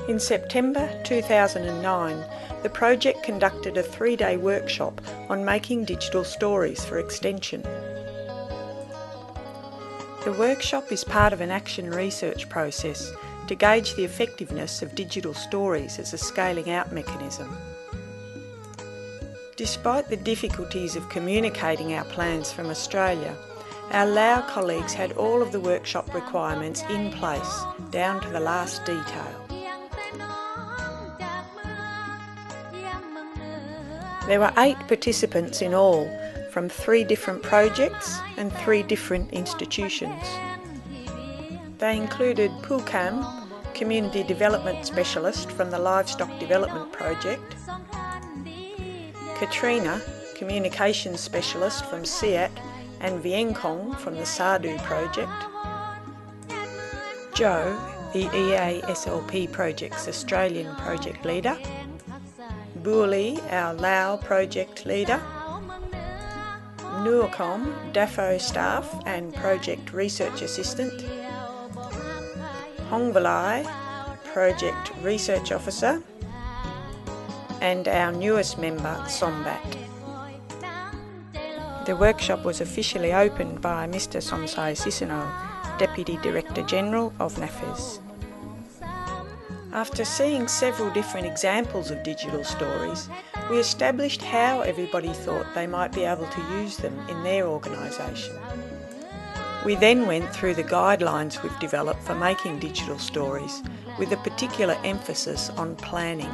In September 2009, the project conducted a 3-day workshop on making digital stories for extension. The workshop is part of an action research process to gauge the effectiveness of digital stories as a scaling out mechanism. Despite the difficulties of communicating our plans from Australia, our Lao colleagues had all of the workshop requirements in place, down to the last detail. There were 8 participants in all, from 3 different projects and 3 different institutions. They included Pulkam, Community Development Specialist from the Livestock Development Project, Katrina, Communications Specialist from SIAT and Vienkong from the Sardu Project, Joe, the EASLP Project's Australian Project Leader, Burli, our Lao Project Leader, Nuacom, DAFO Staff and Project Research Assistant, Hongvalai, Project Research Officer, and our newest member, Sombat. The workshop was officially opened by Mr. Somsai Sisano, Deputy Director General of NAFES. After seeing several different examples of digital stories, we established how everybody thought they might be able to use them in their organisation. We then went through the guidelines we've developed for making digital stories, with a particular emphasis on planning.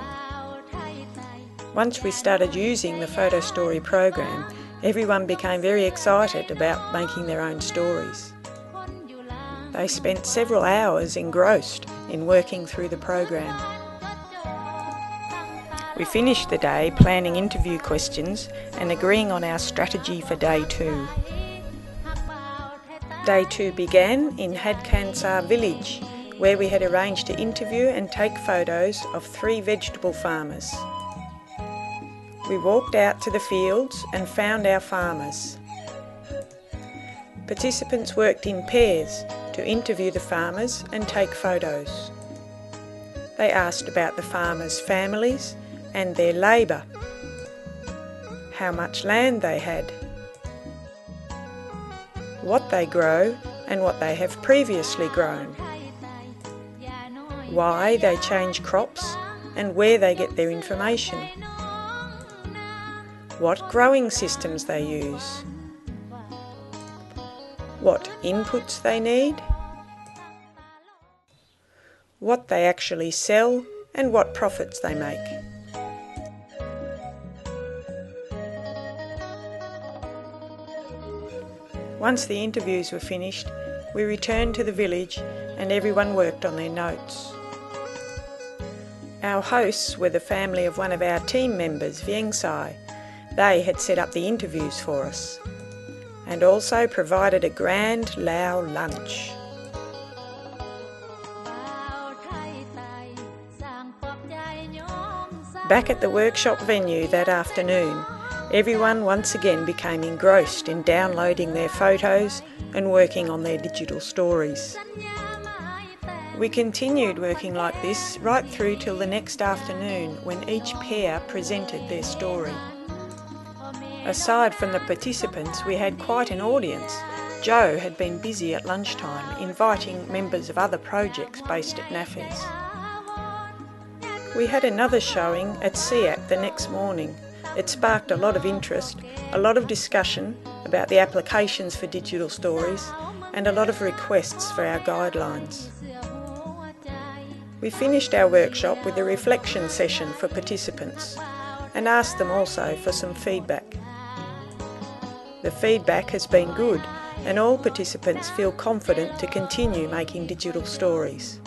Once we started using the photo story program, everyone became very excited about making their own stories. They spent several hours engrossed in working through the program. We finished the day planning interview questions and agreeing on our strategy for Day 2. Day 2 began in Hadkansar village, where we had arranged to interview and take photos of 3 vegetable farmers. We walked out to the fields and found our farmers. Participants worked in pairs to interview the farmers and take photos. They asked about the farmers' families and their labour, how much land they had, what they grow and what they have previously grown, why they change crops and where they get their information, what growing systems they use, what inputs they need, what they actually sell and what profits they make. Once the interviews were finished, we returned to the village and everyone worked on their notes. Our hosts were the family of one of our team members, Viengsai. They had set up the interviews for us and also provided a grand Lao lunch. Back at the workshop venue that afternoon, everyone once again became engrossed in downloading their photos and working on their digital stories. We continued working like this right through till the next afternoon, when each pair presented their story. Aside from the participants, we had quite an audience. Joe had been busy at lunchtime inviting members of other projects based at NAFES. We had another showing at SIAT the next morning. It sparked a lot of interest, a lot of discussion about the applications for digital stories, and a lot of requests for our guidelines. We finished our workshop with a reflection session for participants and asked them also for some feedback. The feedback has been good and all participants feel confident to continue making digital stories.